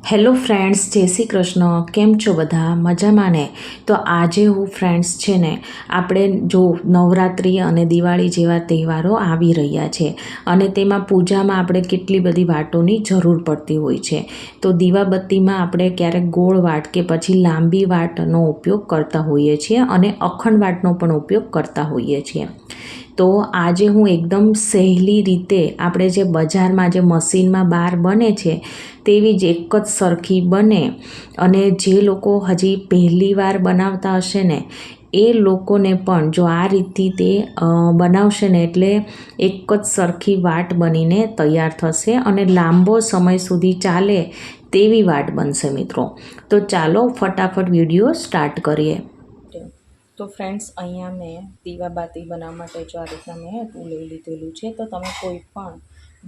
Hello friends, જય શ્રી કૃષ્ણ. કેમ છો બધા? મજામાં ને? તો આજે હું ફ્રેન્ડ્સ છે ને આપણે જો નવરાત્રિ અને દિવાળી જેવા તહેવારો આવી રહ્યા છે અને તેમાં પૂજામાં આપણે કેટલી બધી વાટોની જરૂર પડતી હોય છે. તો દીવાબત્તીમાં આપણે ક્યારેક ગોળ વાટ કે પછી લાંબી વાટનો ઉપયોગ કરતા હોઈએ છીએ અને અખંડ વાટનો પણ ઉપયોગ કરતા હોઈએ છીએ. તો આજે હું એકદમ સહેલી રીતે આપણે જે બજારમાં જે મશીનમાં બહાર બને છે તેવી જ એક જ સરખી બને અને જે લોકો હજી પહેલી વાર બનાવતા હશે ને એ લોકોને પણ જો આ રીતથી તે બનાવશે ને એટલે એક જ સરખી વાટ બનીને તૈયાર થશે અને લાંબો સમય સુધી ચાલે તેવી વાટ બનશે મિત્રો. તો ચાલો ફટાફટ વિડીયો સ્ટાર્ટ કરીએ. તો ફ્રેન્ડ્સ, અહીંયા મેં દીવાબત્તી બનાવવા માટે જો આ રીતના મેં રૂ લઈ લીધેલું છે. તો તમે કોઈ પણ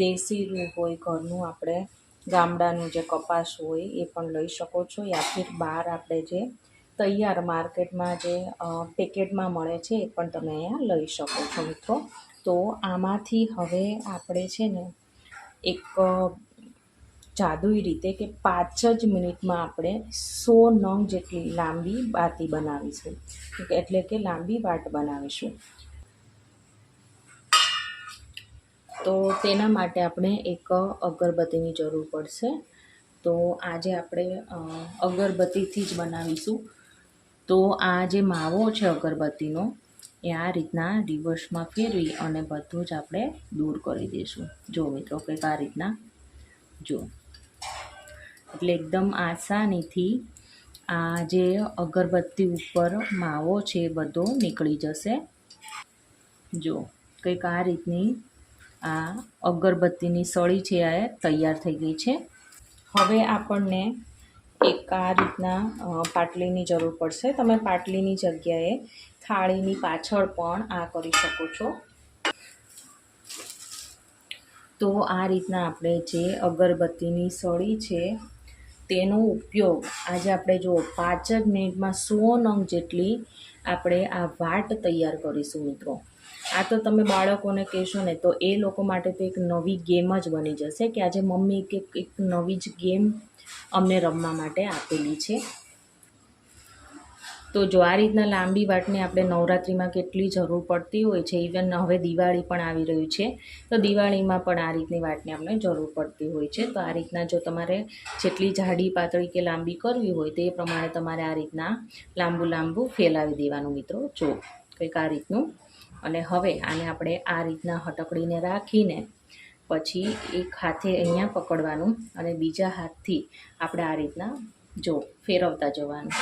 દેશી રૂ હોય ઘરનું, આપણે ગામડાનું જે કપાસ હોય એ પણ લઈ શકો છો, યા ફિર બહાર આપણે જે તૈયાર માર્કેટમાં જે પેકેટમાં મળે છે એ પણ તમે અહીંયા લઈ શકો છો મિત્રો. તો આમાંથી હવે આપણે છે ને એક જાદુઈ રીતે કે 5 જ મિનિટમાં આપણે 100 નંગ જેટલી લાંબી બાતી બનાવીશું, એટલે કે લાંબી વાટ બનાવીશું. તો તેના માટે આપણે એક અગરબત્તીની જરૂર પડશે. તો આજે આપણે અગરબત્તીથી જ બનાવીશું. તો આ જે માવો છે અગરબત્તીનો એ આ રીતના રિવર્સમાં ફેરવી અને બધું જ આપણે દૂર કરી દઈશું. જો મિત્રો, કંઈક આ રીતના જો, એટલે એકદમ આસાનીથી આ જે અગરબત્તી ઉપર માવો છે એ બધો નીકળી જશે. જો કંઈક આ રીતની આ અગરબત્તીની સળી છે એ તૈયાર થઈ ગઈ છે. હવે આપણને એક આ રીતના પાટલીની જરૂર પડશે. તમે પાટલીની જગ્યાએ થાળીની પાછળ પણ આ કરી શકો છો. તો આ રીતના આપણે જે અગરબત્તીની સળી છે તેનો ઉપયોગ આજે આપણે જો 5 જ મિનિટમાં 100 નંગ જેટલી આપણે આ વાટ તૈયાર કરીશું મિત્રો. આ તો તમે બાળકોને કહેશો ને તો એ લોકો માટે તો એક નવી ગેમ જ બની જશે કે આજે મમ્મી એક નવી જ ગેમ અમને રમવા માટે આપેલી છે. તો જો આ રીતના લાંબી વાટની આપણે નવરાત્રિમાં કેટલી જરૂર પડતી હોય છે. ઇવન હવે દિવાળી પણ આવી રહ્યું છે તો દિવાળીમાં પણ આ રીતની વાટની આપણે જરૂર પડતી હોય છે. તો આ રીતના જો તમારે જેટલી જાડી, પાતળી કે લાંબી કરવી હોય તે પ્રમાણે તમારે આ રીતના લાંબુ ફેલાવી દેવાનું મિત્રો. જો કંઈક આ રીતનું. અને હવે આને આપણે આ રીતના હટકડીને રાખીને પછી એક હાથે અહીંયા પકડવાનું અને બીજા હાથથી આપણે આ રીતના જો ફેરવતા જવાનું.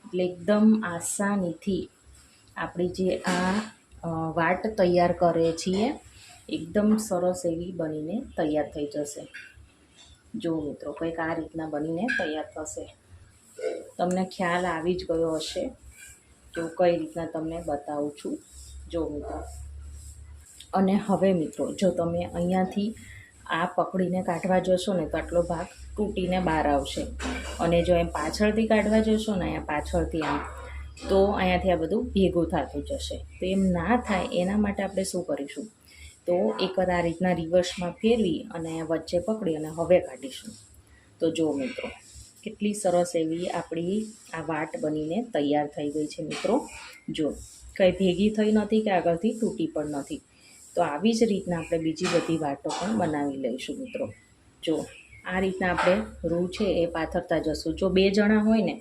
એટલે એકદમ આસાનીથી આપણી જે આ વાટ તૈયાર કરીએ છીએ એકદમ સરસ એવી બનીને તૈયાર થઈ જશે. જો મિત્રો, કંઈક આ રીતના બનીને તૈયાર થશે. તમને ખ્યાલ આવી જ ગયો હશે તો કઈ રીતના તમને બતાવું છું. જો મિત્રો, અને હવે મિત્રો જો તમે અહીંયાથી આ પકડીને કાઢવા જશો ને તો આટલો ભાગ તૂટીને બહાર આવશે. અને જો એમ પાછળથી કાઢવા જશો ને અહીંયા પાછળથી આમ તો અહીંયાથી આ બધું ભેગું થતું જશે. તો એમ ના થાય એના માટે આપણે શું કરીશું, તો એકવાર આ રીતના રિવર્સમાં ફેરવી અને વચ્ચે પકડી અને હવે કાઢીશું. તો જો મિત્રો, કેટલી સરસ એવી આપણી આ વાટ બનીને તૈયાર થઈ ગઈ છે મિત્રો. જો કંઈ ભેગી થઈ નથી કે આગળથી તૂટી પણ નથી. તો આવી જ રીતના આપણે બીજી બધી વાટો પણ બનાવી લઈશું મિત્રો. જો આ રીતના આપણે રૂ છે એ પાથરતા જશું. જો 2 જણા હોય ને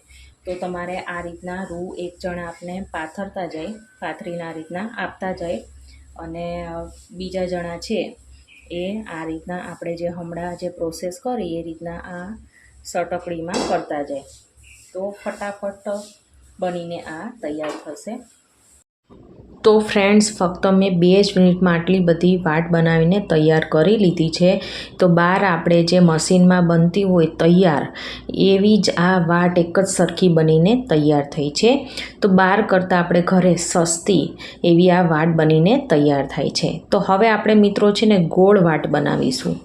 તો તમારે આ રીતના રૂ 1 જણા આપને પાથરતા જાય, પાથરીને આ રીતના આપતા જાય અને બીજા જણા છે એ આ રીતના આપણે જે હમણાં જે પ્રોસેસ કરી એ રીતના આ સટકડીમાં કરતા જાય. તો ફટાફટ બનીને આ તૈયાર થશે. તો ફ્રેન્ડ્સ, ફક્ત મેં 2 જ મિનિટમાં આટલી બધી વાટ બનાવીને તૈયાર કરી લીધી છે. તો બહાર આપણે જે મશીનમાં બનતી હોય તૈયાર એવી જ આ વાટ એક જ સરખી બનીને તૈયાર થઈ છે. તો બહાર કરતાં આપણે ઘરે સસ્તી એવી આ વાટ બનીને તૈયાર થાય છે. તો હવે આપણે મિત્રો છે ને ગોળ વાટ બનાવીશું.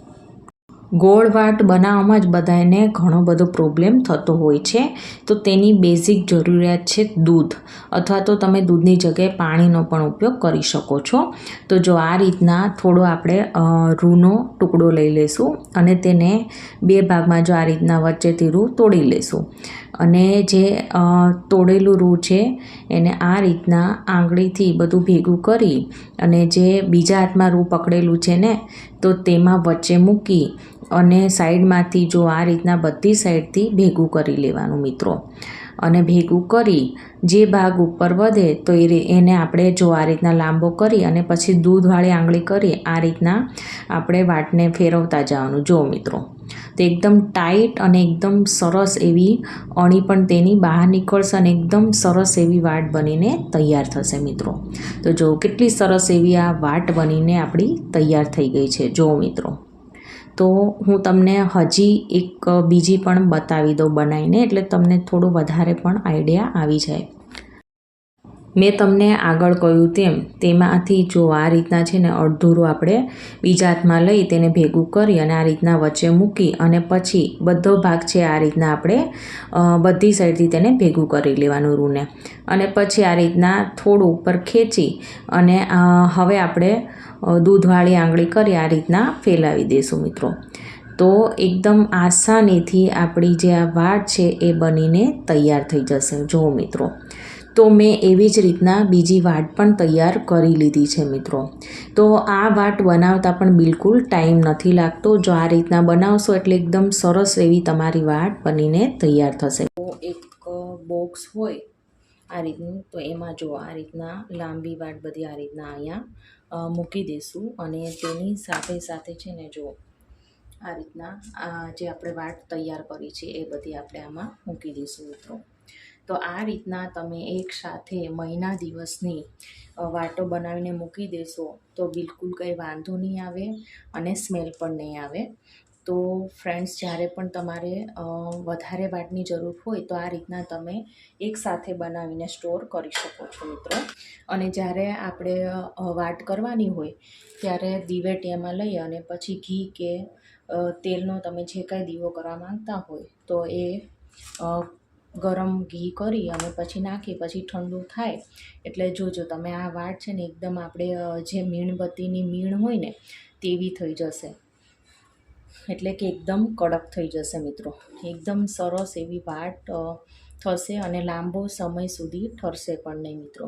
ગોળ વાટ બનાવવામાં જ બધાને ઘણો બધો પ્રોબ્લેમ થતો હોય છે. તો તેની બેઝિક જરૂરિયાત છે દૂધ, અથવા તો તમે દૂધની જગ્યાએ પાણીનો પણ ઉપયોગ કરી શકો છો. તો જો આ રીતના થોડો આપણે રૂનો ટુકડો લઈ લઈશું અને તેને 2 ભાગમાં જો આ રીતના વચ્ચેથી રૂ તોડી લઈશું. અને જે તોડેલું રૂ છે એને આ રીતના આંગળીથી બધું ભેગું કરી અને જે બીજા હાથમાં રૂ પકડેલું છે ને, તો તેમાં વચ્ચે મૂકી અને સાઈડમાંથી જો આ રીતના બધી સાઈડથી ભેગું કરી લેવાનું મિત્રો. અને ભેગું કરી જે ભાગ ઉપર વધે તો એને આપણે જો આ રીતના લાંબો કરી અને પછી દૂધવાળી આંગળી કરી આ રીતના આપણે વાટને ફેરવતા જવાનું. જો મિત્રો, તો એકદમ ટાઈટ અને એકદમ સરસ એવી અણી પણ તેની બહાર નીકળશે અને એકદમ સરસ એવી વાટ બનીને તૈયાર થશે મિત્રો. તો જો કેટલી સરસ એવી આ વાટ બનીને આપણી તૈયાર થઈ ગઈ છે. જો મિત્રો, તો હું તમને હજી એક બીજી પણ બતાવી દઉં બનાવીને, એટલે તમને થોડું વધારે પણ આઈડિયા આવી જાય. મેં તમને આગળ કહ્યું તેમાંથી જો આ રીતના છે ને અડધું આપણે બીજા હાથમાં લઈ તેને ભેગું કરી અને આ રીતના વચ્ચે મૂકી અને પછી બધો ભાગ છે આ રીતના આપણે બધી સાઈડથી તેને ભેગું કરી લેવાનું રૂને. અને પછી આ રીતના થોડું ઉપર ખેંચી અને હવે આપણે દૂધવાળી આંગળી કરી આ રીતના ફેલાવી દઈશું મિત્રો. તો એકદમ આસાનીથી આપણી જે આ વાટ છે એ બનીને તૈયાર થઈ જશે. જો મિત્રો, તો મેં એવી જ રીતના બીજી વાટ પણ તૈયાર કરી લીધી છે મિત્રો. તો આ વાટ બનાવતા પણ બિલકુલ ટાઈમ નથી લાગતો. જો આ રીતના બનાવશો એટલે એકદમ સરસ એવી તમારી વાટ બનીને તૈયાર થશે. તો એક બોક્સ હોય આ રીતનું, તો એમાં જો આ રીતના લાંબી વાટ બધી આ રીતના અહીંયા મૂકી દઈશું અને તેની સાથે સાથે છે ને જો આ રીતના જે આપણે વાટ તૈયાર કરી છે એ બધી આપણે આમાં મૂકી દઈશું મિત્રો. તો આ રીતના તમે એક સાથે મહિના દિવસની વાટો બનાવીને મૂકી દેશો તો બિલકુલ કંઈ વાંધો નહીં આવે અને સ્મેલ પણ નહીં આવે. તો ફ્રેન્ડ્સ, જ્યારે પણ તમારે વધારે વાટની જરૂર હોય તો આ રીતના તમે એક સાથે બનાવીને સ્ટોર કરી શકો છો મિત્રો. અને જ્યારે આપણે વાટ કરવાની હોય ત્યારે દિવેટિયામાં લઈ અને પછી ઘી કે તેલનો તમે જે કાંઈ દીવો કરવા માંગતા હોય તો એ ગરમ ઘી કરી અને પછી નાખી પછી ઠંડુ થાય એટલે જોજો તમે આ વાટ છે ને એકદમ આપણે જે મીણબત્તીની મીણ હોય ને તેવી થઈ જશે. એટલે કે એકદમ કડક થઈ જશે મિત્રો. એકદમ સરસ એવી વાટ થશે અને લાંબો સમય સુધી ઠરશે પણ નહીં મિત્રો.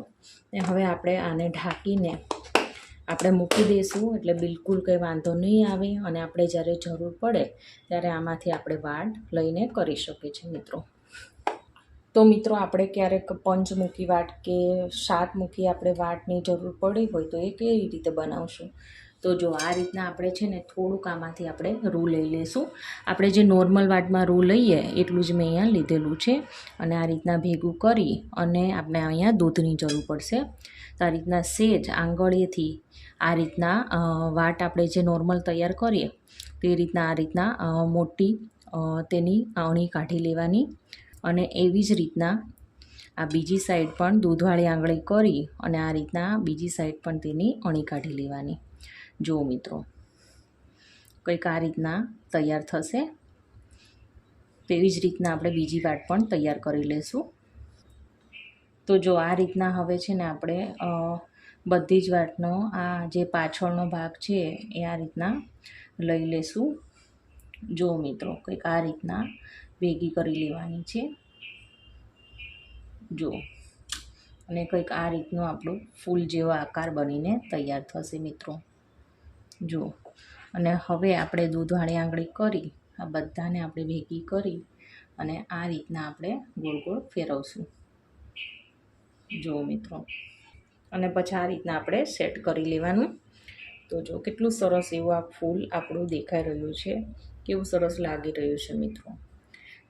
ને હવે આપણે આને ઢાંકીને આપણે મૂકી દઈશું એટલે બિલકુલ કંઈ વાંધો નહીં આવે અને આપણે જ્યારે જરૂર પડે ત્યારે આમાંથી આપણે વાટ લઈને કરી શકીએ છીએ મિત્રો. તો મિત્રો, આપણે ક્યારેક પંચમુખી વાટ કે સાતમુખી આપણે વાટની જરૂર પડી હોય તો એ કેવી રીતે બનાવશું? તો જો આ રીતના આપણે છે ને થોડુંક આમાંથી આપણે રૂ લઈ લઈશું. આપણે જે નોર્મલ વાટમાં રૂ લઈએ એટલું જ મેં અહીંયા લીધેલું છે. અને આ રીતના ભેગું કરી અને આપણે અહીંયા દૂધની જરૂર પડશે. તો આ રીતના સેજ આંગળીએથી આ રીતના વાટ આપણે જે નોર્મલ તૈયાર કરીએ તે રીતના આ રીતના મોટી તેની અણી કાઢી લેવાની. અને એવી જ રીતના આ બીજી સાઈડ પણ દૂધવાળી આંગળી કરી અને આ રીતના બીજી સાઈડ પણ તેની અણી કાઢી લેવાની. જો મિત્રો, કંઈક આ રીતના તૈયાર થશે. તેવી જ રીતના આપણે બીજી વાટ પણ તૈયાર કરી લઈશું. તો જો આ રીતના હવે છે ને આપણે બધી જ વાટનો આ જે પાછળનો ભાગ છે એ આ રીતના લઈ લઈશું. જો મિત્રો, કંઈક આ રીતના ભેગી કરી લેવાની છે. જો, અને કંઈક આ રીતનું આપણું ફૂલ જેવો આકાર બનીને તૈયાર થશે મિત્રો. જો, અને હવે આપણે દૂધવાળી આંગળી કરી આ બધાને આપણે ભેગી કરી અને આ રીતના આપણે ગોળ ગોળ ફેરવશું. જો મિત્રો, અને પછી આ રીતના આપણે સેટ કરી લેવાનું. તો જો કેટલું સરસ એવું આ ફૂલ આપણું દેખાઈ રહ્યું છે, કેવું સરસ લાગી રહ્યું છે મિત્રો.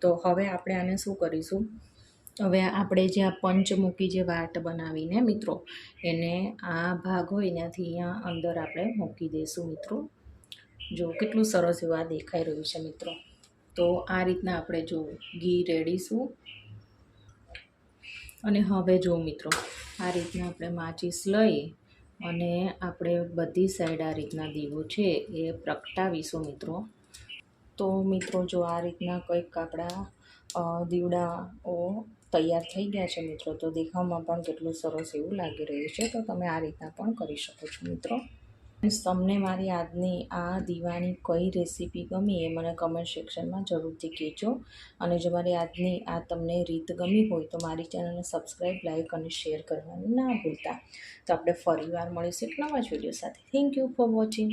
તો હવે આપણે આને શું કરીશું? હવે આપણે જે આ પંચમુખી જે વાટ બનાવીને મિત્રો એને આ ભાગ હોય ત્યાંથી અહીંયા અંદર આપણે મૂકી દઈશું મિત્રો. જો કેટલું સરસ એવું આ દેખાઈ રહ્યું છે મિત્રો. તો આ રીતના આપણે જો ઘી રેડીશું. અને હવે જો મિત્રો, આ રીતના આપણે માચીસ લઈ અને આપણે બધી સાઈડ આ રીતના દીવો છે એ પ્રગટાવીશું મિત્રો. તો મિત્રો જો આ રીતના કંઈક આપણા દીવડાઓ તૈયાર થઈ ગયા છે મિત્રો, તો દેખાવમાં પણ કેટલું સરસ એવું લાગી રહ્યું છે. તો તમે આ રીતના પણ કરી શકો છો મિત્રો. તમને મારી આજની આ દીવાની કઈ રેસીપી ગમી એ મને કમેન્ટ સેક્શનમાં જરૂરથી કહેજો. અને જો મારી આજની આ તમને રીત ગમી હોય તો મારી ચેનલને સબસ્ક્રાઈબ, લાઈક અને શેર કરવાનું ના ભૂલતા. તો આપણે ફરીવાર મળીશું એક નવા જ વિડીયો સાથે. Thank you for watching.